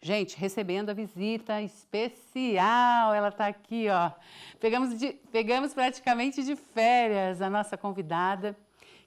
Gente, recebendo a visita especial, ela está aqui, ó. Pegamos praticamente de férias a nossa convidada.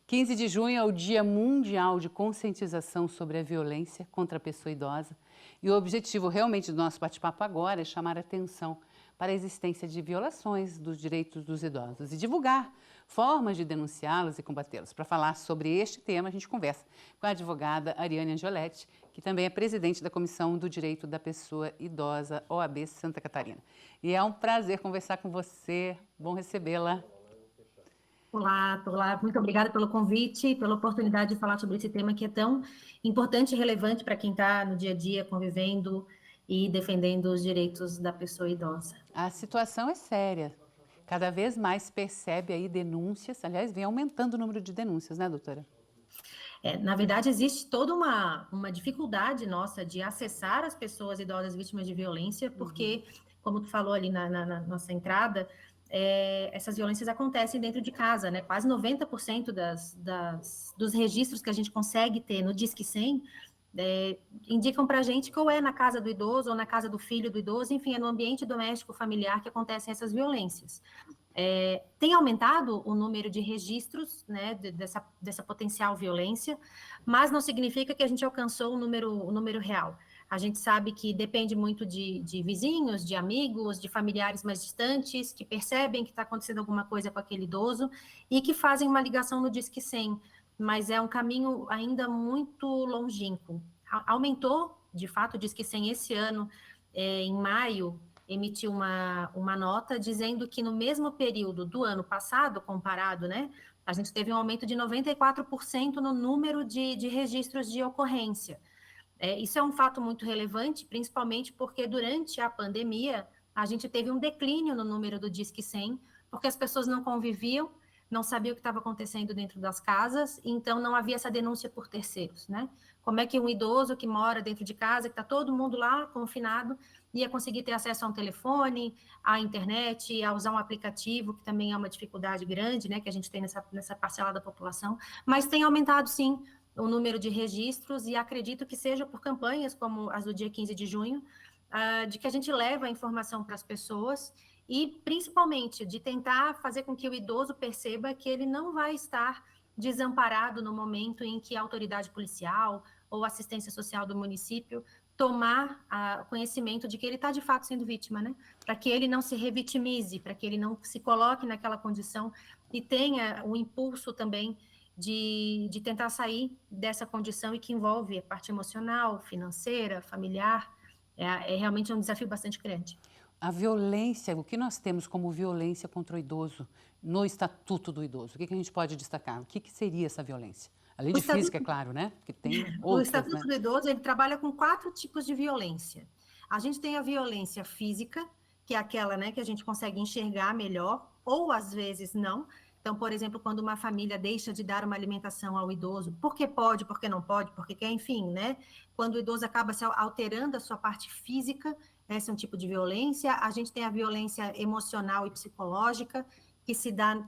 15 de junho é o Dia Mundial de Conscientização sobre a Violência contra a Pessoa Idosa. E o objetivo realmente do nosso bate-papo agora é chamar a atenção para a existência de violações dos direitos dos idosos e divulgar formas de denunciá-los e combatê-los. Para falar sobre este tema, a gente conversa com a advogada Ariane Angioletti, que também é presidente da Comissão do Direito da Pessoa Idosa, OAB Santa Catarina. E é um prazer conversar com você. Bom recebê-la. Olá, muito obrigada pelo convite e pela oportunidade de falar sobre esse tema que é tão importante e relevante para quem está no dia a dia convivendo e defendendo os direitos da pessoa idosa. A situação é séria. Cada vez mais se percebe aí denúncias, aliás, vem aumentando o número de denúncias, né, doutora? Na verdade, existe toda uma dificuldade nossa de acessar as pessoas idosas vítimas de violência, porque, como tu falou ali na nossa entrada, essas violências acontecem dentro de casa, né? Quase 90% dos registros que a gente consegue ter no Disque 100 indicam para a gente que ou é na casa do idoso ou na casa do filho do idoso, enfim, é no ambiente doméstico familiar que acontecem essas violências. Tem aumentado o número de registros, né, dessa potencial violência, mas não significa que a gente alcançou o número real. A gente sabe que depende muito de vizinhos, de amigos, de familiares mais distantes, que percebem que está acontecendo alguma coisa com aquele idoso e que fazem uma ligação no Disque 100, mas é um caminho ainda muito longínquo. Aumentou, de fato, o Disque 100 esse ano, em maio, emitiu uma nota dizendo que no mesmo período do ano passado, comparado, né, a gente teve um aumento de 94% no número de registros de ocorrência. Isso é um fato muito relevante, principalmente porque durante a pandemia a gente teve um declínio no número do Disque 100, porque as pessoas não conviviam, não sabiam o que estava acontecendo dentro das casas, então não havia essa denúncia por terceiros, né? Como é que um idoso que mora dentro de casa, que está todo mundo lá confinado, ia conseguir ter acesso a um telefone, à internet, a usar um aplicativo, que também é uma dificuldade grande, né, que a gente tem nessa parcela da população, mas tem aumentado, sim, o número de registros, e acredito que seja por campanhas como as do dia 15 de junho, de que a gente leva a informação para as pessoas e, principalmente, de tentar fazer com que o idoso perceba que ele não vai estar desamparado no momento em que a autoridade policial ou assistência social do município tomar conhecimento de que ele está, de fato, sendo vítima, né? Para que ele não se revitimize, para que ele não se coloque naquela condição e tenha o impulso também de tentar sair dessa condição e que envolve a parte emocional, financeira, familiar. Realmente um desafio bastante grande. A violência, o que nós temos como violência contra o idoso no Estatuto do Idoso? O que a gente pode destacar? O que seria essa violência? Além O de física, Estatuto, é claro, né? Porque tem o outras, Estatuto né? do Idoso, ele trabalha com 4 tipos de violência. A gente tem a violência física, que é aquela, né, que a gente consegue enxergar melhor, ou às vezes não. Então, por exemplo, quando uma família deixa de dar uma alimentação ao idoso, porque pode, porque não pode, porque quer, enfim, né? Quando o idoso acaba se alterando a sua parte física, esse é um tipo de violência. A gente tem a violência emocional e psicológica, que se dá,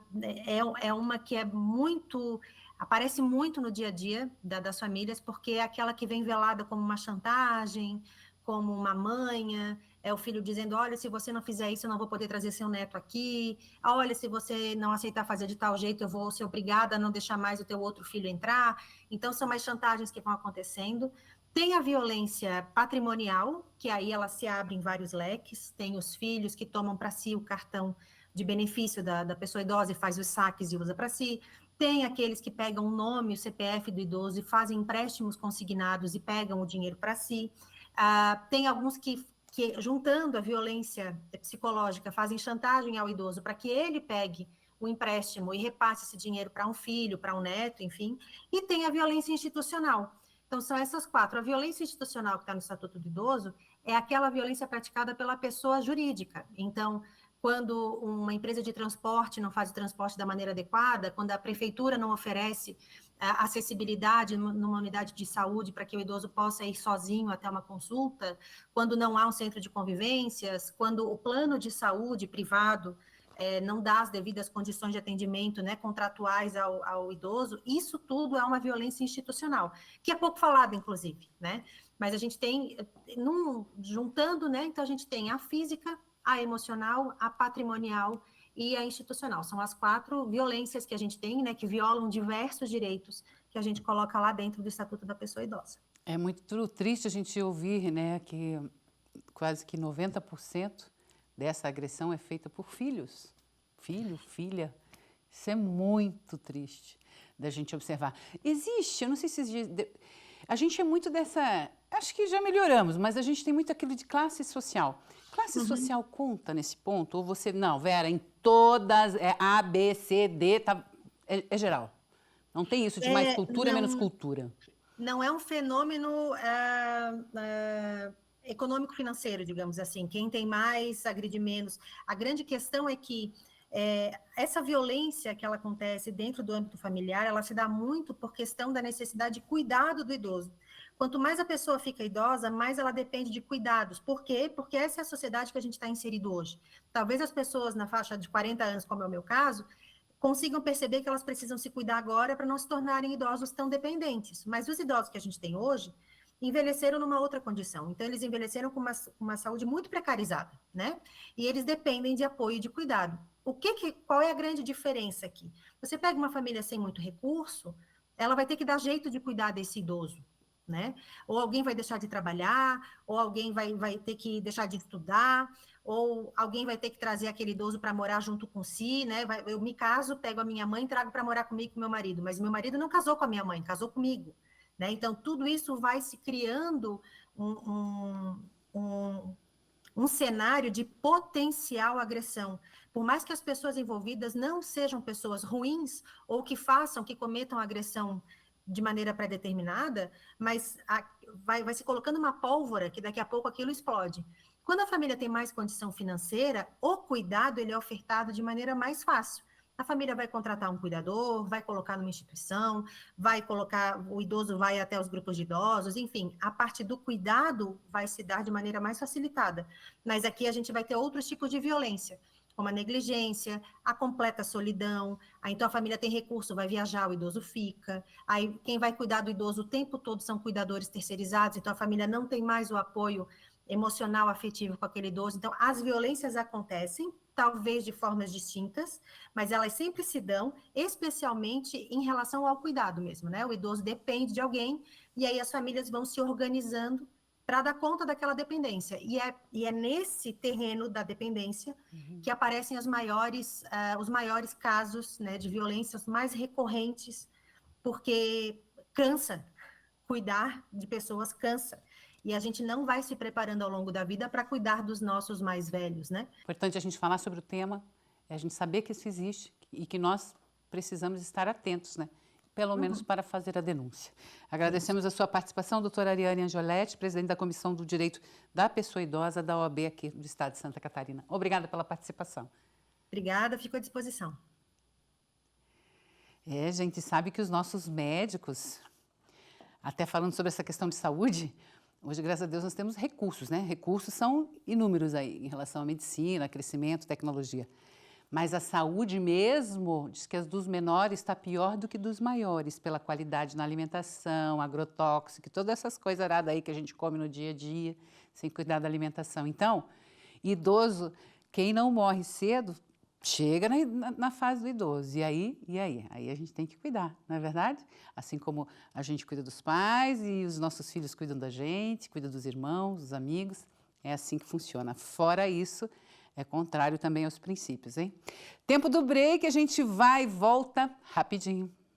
é uma que é muito, aparece muito no dia a dia das famílias, porque é aquela que vem velada como uma chantagem, como uma manha, é o filho dizendo, olha, se você não fizer isso, eu não vou poder trazer seu neto aqui, olha, se você não aceitar fazer de tal jeito, eu vou ser obrigada a não deixar mais o teu outro filho entrar. Então, são mais chantagens que vão acontecendo. Tem a violência patrimonial, que aí ela se abre em vários leques, tem os filhos que tomam para si o cartão de benefício da pessoa idosa e faz os saques e usa para si. Tem aqueles que pegam o nome, o CPF do idoso e fazem empréstimos consignados e pegam o dinheiro para si. Tem alguns que, juntando a violência psicológica, fazem chantagem ao idoso para que ele pegue o empréstimo e repasse esse dinheiro para um filho, para um neto, enfim. E tem a violência institucional. Então, são essas 4. A violência institucional que está no Estatuto do Idoso é aquela violência praticada pela pessoa jurídica. Então, quando uma empresa de transporte não faz o transporte da maneira adequada, quando a prefeitura não oferece acessibilidade numa unidade de saúde para que o idoso possa ir sozinho até uma consulta, quando não há um centro de convivências, quando o plano de saúde privado não dá as devidas condições de atendimento, né, contratuais ao idoso, isso tudo é uma violência institucional, que é pouco falada, inclusive, né? Mas a gente tem, juntando, né, então a gente tem a física, a emocional, a patrimonial e a institucional. São as 4 violências que a gente tem, né, que violam diversos direitos que a gente coloca lá dentro do Estatuto da Pessoa Idosa. É muito triste a gente ouvir, né, que quase que 90% dessa agressão é feita por filhos. Filho, filha. Isso é muito triste da gente observar. Existe, eu não sei se... A gente é muito dessa... Acho que já melhoramos, mas a gente tem muito aquilo de classe social. Classe social conta nesse ponto? Ou você... Não, Vera, em todas... É A, B, C, D, tá, é geral. Não tem isso de mais cultura, menos cultura. Não é um fenômeno econômico-financeiro, digamos assim. Quem tem mais, agride menos. A grande questão é que essa violência que ela acontece dentro do âmbito familiar, ela se dá muito por questão da necessidade de cuidado do idoso. Quanto mais a pessoa fica idosa, mais ela depende de cuidados. Por quê? Porque essa é a sociedade que a gente está inserido hoje. Talvez as pessoas na faixa de 40 anos, como é o meu caso, consigam perceber que elas precisam se cuidar agora para não se tornarem idosos tão dependentes. Mas os idosos que a gente tem hoje envelheceram numa outra condição. Então, eles envelheceram com uma saúde muito precarizada, né? E eles dependem de apoio e de cuidado. Qual é a grande diferença aqui? Você pega uma família sem muito recurso, ela vai ter que dar jeito de cuidar desse idoso, né? Ou alguém vai deixar de trabalhar, ou alguém vai ter que deixar de estudar, ou alguém vai ter que trazer aquele idoso para morar junto com si, né? Eu me caso, pego a minha mãe e trago para morar comigo com meu marido, mas meu marido não casou com a minha mãe, casou comigo, né? Então, tudo isso vai se criando um cenário de potencial agressão. Por mais que as pessoas envolvidas não sejam pessoas ruins, ou que cometam agressão de maneira pré-determinada, mas vai se colocando uma pólvora que daqui a pouco aquilo explode. Quando a família tem mais condição financeira, o cuidado ele é ofertado de maneira mais fácil. A família vai contratar um cuidador, vai colocar numa instituição, o idoso vai até os grupos de idosos, enfim, a parte do cuidado vai se dar de maneira mais facilitada. Mas aqui a gente vai ter outros tipos de violência, como a negligência, a completa solidão. Aí, então, a família tem recurso, vai viajar, o idoso fica. Aí, quem vai cuidar do idoso o tempo todo são cuidadores terceirizados, então a família não tem mais o apoio emocional, afetivo com aquele idoso. Então, as violências acontecem, talvez de formas distintas, mas elas sempre se dão, especialmente em relação ao cuidado mesmo, né? O idoso depende de alguém, e aí as famílias vão se organizando para dar conta daquela dependência. E é nesse terreno da dependência que aparecem os maiores casos, né, de violência, os mais recorrentes, porque cansa, cuidar de pessoas cansa. E a gente não vai se preparando ao longo da vida para cuidar dos nossos mais velhos, né? Importante a gente falar sobre o tema, é a gente saber que isso existe e que nós precisamos estar atentos, né? Pelo menos para fazer a denúncia. Agradecemos a sua participação, doutora Ariane Angioletti, presidente da Comissão do Direito da Pessoa Idosa da OAB aqui do Estado de Santa Catarina. Obrigada pela participação. Obrigada, fico à disposição. A gente sabe que os nossos médicos, até falando sobre essa questão de saúde, hoje, graças a Deus, nós temos recursos, né? Recursos são inúmeros aí em relação à medicina, crescimento, tecnologia. Mas a saúde mesmo, diz que as dos menores está pior do que dos maiores, pela qualidade na alimentação, agrotóxico, todas essas coisas aradas aí que a gente come no dia a dia, sem cuidar da alimentação. Então, idoso, quem não morre cedo, chega na fase do idoso. E aí? Aí a gente tem que cuidar, não é verdade? Assim como a gente cuida dos pais e os nossos filhos cuidam da gente, cuida dos irmãos, dos amigos. É assim que funciona. Fora isso, é contrário também aos princípios, hein? Tempo do break, a gente vai e volta rapidinho.